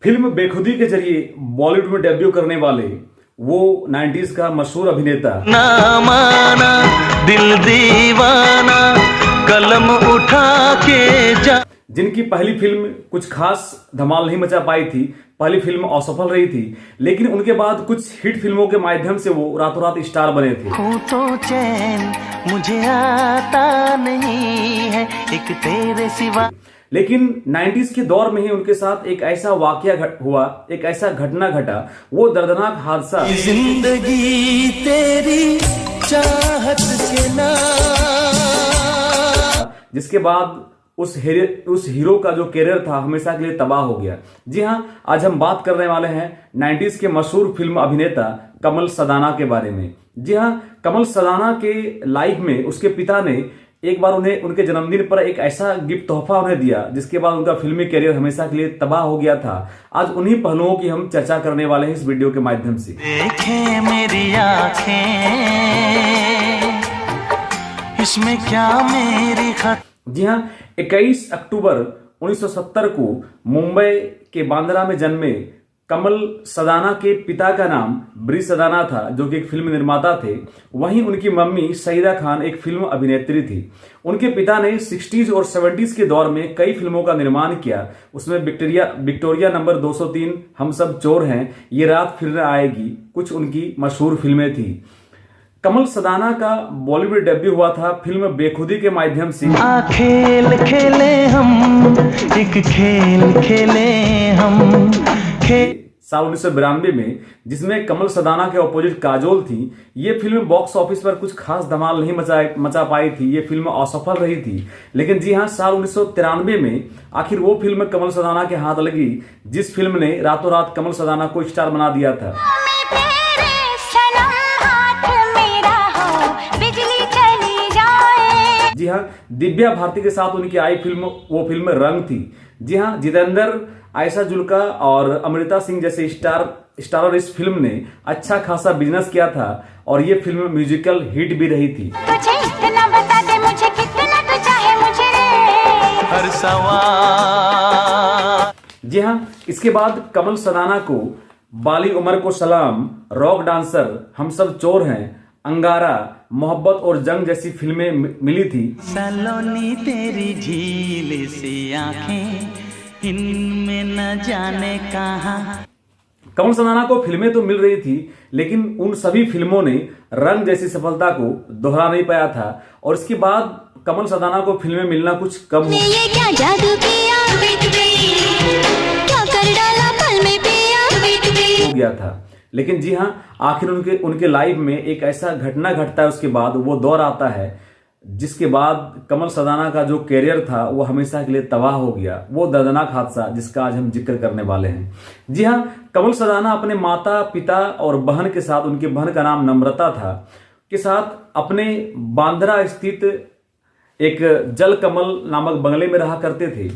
Film बेखुदी के जरिए बॉलीवुड में डेब्यू करने वाले वो 90s का मशहूर अभिनेता ना माना दिल दीवाना कलम उठा के जा, जिनकी पहली फिल्म कुछ खास धमाल नहीं मचा पाई थी, पहली फिल्म असफल रही थी, लेकिन उनके बाद कुछ हिट फिल्मों के माध्यम से वो रातों रात स्टार बने थे। तो चैन मुझे आता नहीं है एक तेरे सिवा। लेकिन 90s के दौर में ही उनके साथ एक ऐसा वाकया हुआ, एक ऐसा घटना घटा, वो दर्दनाक हादसा जिंदगी तेरी चाहत के नाम, जिसके बाद उस हीरो का जो कैरियर था हमेशा के लिए तबाह हो गया। जी हाँ, आज हम बात करने वाले हैं 90s के मशहूर फिल्म अभिनेता कमल सदाना के बारे में। जी हाँ, कमल सदाना के लाइफ में उसके पिता ने एक बार उन्हें उनके जन्मदिन पर एक ऐसा गिफ्ट तोहफा उन्हें दिया जिसके बाद उनका फिल्मी करियर हमेशा के लिए तबाह हो गया था। आज उन्हीं पहलुओं की हम चर्चा करने वाले हैं इस वीडियो के माध्यम से। देखे मेरी आंखें इसमें क्या मेरी खत। जी हाँ, 21 अक्टूबर 1970 को मुंबई के बांद्रा में जन्मे कमल सदाना के पिता का नाम ब्रिज सदाना था, जो कि एक फिल्म निर्माता थे। वहीं उनकी मम्मी सईदा खान एक फिल्म अभिनेत्री थी। उनके पिता ने 60s और 70s के दौर में कई फिल्मों का निर्माण किया। उसमें विक्टोरिया नंबर 203, हम सब चोर हैं, ये रात फिर न आएगी, कुछ उनकी मशहूर फिल्में थी। कमल सदाना का बॉलीवुड डेब्यू हुआ था फिल्म बेखुदी के माध्यम से। खेल खेले हम एक खेल खेले हम साल 1992 में, जिसमें कमल सदाना के ऑपोजिट काजोल थी। ये फिल्म बॉक्स ऑफिस पर कुछ खास धमाल नहीं मचा पाई थी, ये फिल्म असफल रही थी। लेकिन जी हाँ, साल 1993 में आखिर वो फिल्म कमल सदाना के हाथ लगी जिस फिल्म ने रातों रात कमल सदाना को स्टार बना दिया था। जी हाँ, दिव्या भारती के साथ उनकी आई फिल्म, वो फिल्म रंग थी। जी हाँ, जितेंद्र, आयशा जुल्का और अमृता सिंह जैसे स्टारर इस फिल्म ने अच्छा खासा बिजनेस किया था और ये फिल्म म्यूजिकल हिट भी रही थी। तुझे इतना बता दे मुझे कितना तो चाहे मुझे हर सवाल। जी हाँ, इसके बाद कमल सदाना को बाली उमर को सलाम, रॉक डांसर, हम सब चोर हैं, अंगारा, मोहब्बत और जंग जैसी फिल्में मिली थी। सलोनी तेरी झील सी आंखें इनमें न जाने कहां। कमल सदाना को फिल्में तो मिल रही थी, लेकिन उन सभी फिल्मों ने रंग जैसी सफलता को दोहरा नहीं पाया था और इसके बाद कमल सदाना को फिल्में मिलना कुछ कम हो गया था। लेकिन जी हाँ, आखिर उनके लाइफ में एक ऐसा घटना घटता है, उसके बाद वो दौर आता है जिसके बाद कमल सदाना का जो कैरियर था वो हमेशा के लिए तबाह हो गया। वो दर्दनाक हादसा जिसका आज हम जिक्र करने वाले हैं। जी हाँ, कमल सदाना अपने माता पिता और बहन के साथ, उनकी बहन का नाम नम्रता था, के साथ अपने बांद्रा स्थित एक जल कमल नामक बंगले में रहा करते थे।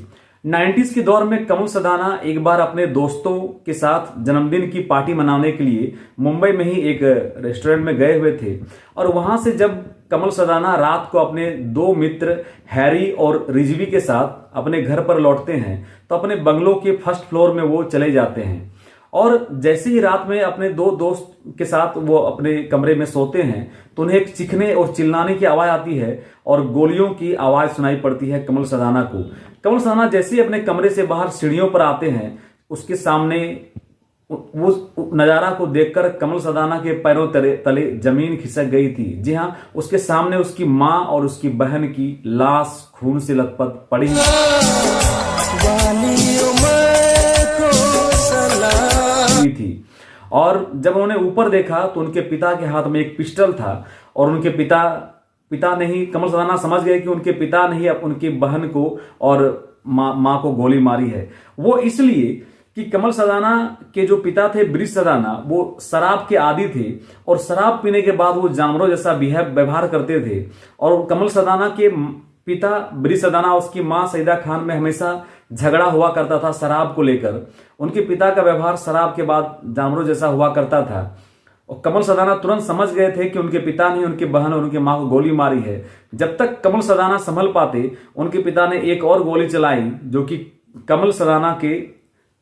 90s के दौर में कमल सदाना एक बार अपने दोस्तों के साथ जन्मदिन की पार्टी मनाने के लिए मुंबई में ही एक रेस्टोरेंट में गए हुए थे और वहां से जब कमल सदाना रात को अपने दो मित्र हैरी और रिजवी के साथ अपने घर पर लौटते हैं तो अपने बंगलों के फर्स्ट फ्लोर में वो चले जाते हैं और जैसे ही रात में अपने दो दोस्त के साथ वो अपने कमरे में सोते हैं तो उन्हें एक चीखने और चिल्लाने की आवाज आती है और गोलियों की आवाज सुनाई पड़ती है कमल सदाना को। कमल सदाना जैसे ही अपने कमरे से बाहर सीढ़ियों पर आते हैं, उसके सामने वो नजारा को देखकर कमल सदाना के पैरों तले जमीन खिसक गई थी। जी हाँ, उसके सामने उसकी माँ और उसकी बहन की लाश खून से लथपथ पड़ी थी और जब उन्होंने ऊपर देखा तो उनके पिता के हाथ में एक पिस्टल था और उनके पिता ने ही, कमल सदाना समझ गए कि उनके पिता ने ही उनकी बहन को और माँ को गोली मारी है। वो इसलिए कि कमल सदाना के जो पिता थे ब्रिज सदाना, वो शराब के आदी थे और शराब पीने के बाद वो जानवरों जैसा व्यवहार करते थे और कमल सदाना के पिता ब्रिज सदाना, उसकी माँ सईदा खान में हमेशा झगड़ा हुआ करता था शराब को लेकर। उनके पिता का व्यवहार शराब के बाद जानवरों जैसा हुआ करता था और कमल सदाना तुरंत समझ गए थे कि उनके पिता ने उनकी बहन और उनकी मां को गोली मारी है। जब तक कमल सदाना संभल पाते, उनके पिता ने एक और गोली चलाई जो कि कमल सदाना के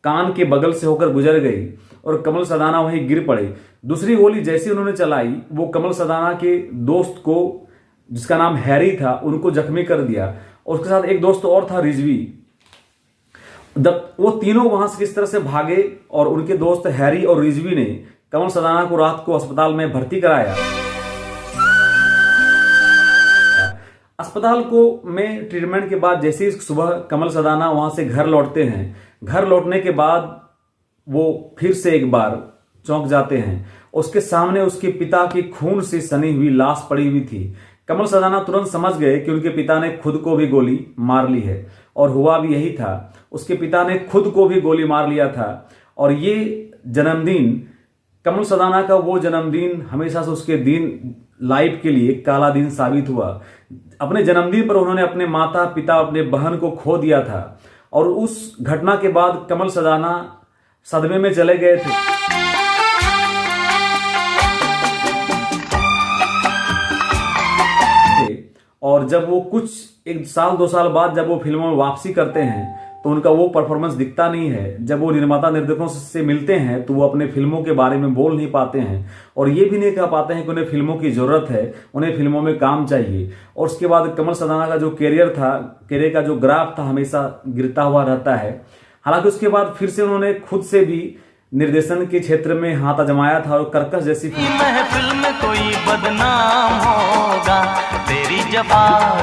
कान के बगल से होकर गुजर गई और कमल सदाना वहीं गिर पड़े। दूसरी गोली जैसी उन्होंने चलाई वो कमल सदाना के दोस्त को, जिसका नाम हैरी था, उनको जख्मी कर दिया। और उसके साथ एक दोस्त और था, रिजवी। वो तीनों वहां से किस तरह से भागे और उनके दोस्त हैरी और रिजवी ने कमल सदाना को रात को अस्पताल में भर्ती कराया। अस्पताल में ट्रीटमेंट के बाद जैसे ही सुबह कमल सदाना वहां से घर लौटते हैं, घर लौटने के बाद वो फिर से एक बार चौंक जाते हैं। उसके सामने उसके पिता की खून से सनी हुई लाश पड़ी हुई थी। कमल सदाना तुरंत समझ गए कि उनके पिता ने खुद को भी गोली मार ली है, और हुआ भी यही था। उसके पिता ने खुद को भी गोली मार लिया था। और ये जन्मदिन, कमल सदाना का वो जन्मदिन हमेशा से उसके लाइफ के लिए काला दिन साबित हुआ। अपने जन्मदिन पर उन्होंने अपने माता पिता, अपने बहन को खो दिया था, और उस घटना के बाद कमल सदाना सदमे में चले गए थे। और जब वो कुछ 1 साल 2 साल बाद जब वो फिल्मों में वापसी करते हैं तो उनका वो परफॉर्मेंस दिखता नहीं है। जब वो निर्माता निर्देशकों से मिलते हैं तो वो अपने फिल्मों के बारे में बोल नहीं पाते हैं, और ये भी नहीं कह पाते हैं कि उन्हें फिल्मों की जरूरत है, उन्हें फिल्मों में काम चाहिए। और उसके बाद कमल सदाना का जो कैरियर का जो ग्राफ था हमेशा गिरता हुआ रहता है। हालांकि उसके बाद फिर से उन्होंने खुद से भी निर्देशन के क्षेत्र में हाथ आजमाया था, और कर्कश जैसी महफिल में कोई बदनाम होगा, तेरी जफा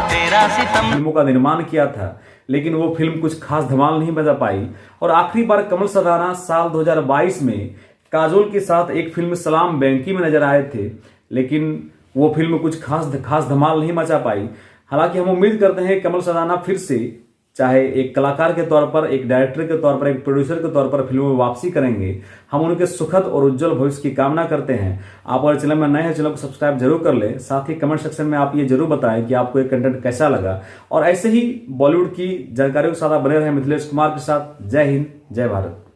तेरा सितम फिल्मों का निर्माण किया था। लेकिन वो फिल्म कुछ खास धमाल नहीं बजा पाई। और आखिरी बार कमल सदाना साल 2022 में काजोल के साथ एक फिल्म सलाम बैंकी में नजर आए थे, लेकिन वो फिल्म कुछ खास धमाल नहीं मचा पाई। हालांकि हम उम्मीद करते हैं कमल सदाना फिर से, चाहे एक कलाकार के तौर पर, एक डायरेक्टर के तौर पर, एक प्रोड्यूसर के तौर पर फिल्मों में वापसी करेंगे। हम उनके सुखद और उज्जवल भविष्य की कामना करते हैं। आप अगर चैनल में नए हैं, चैनल को सब्सक्राइब जरूर कर लें। साथ ही कमेंट सेक्शन में आप ये जरूर बताएं कि आपको ये कंटेंट कैसा लगा। और ऐसे ही बॉलीवुड की जानकारियों के साथ आप बने रहें मिथिलेश कुमार के साथ। जय हिंद, जय भारत।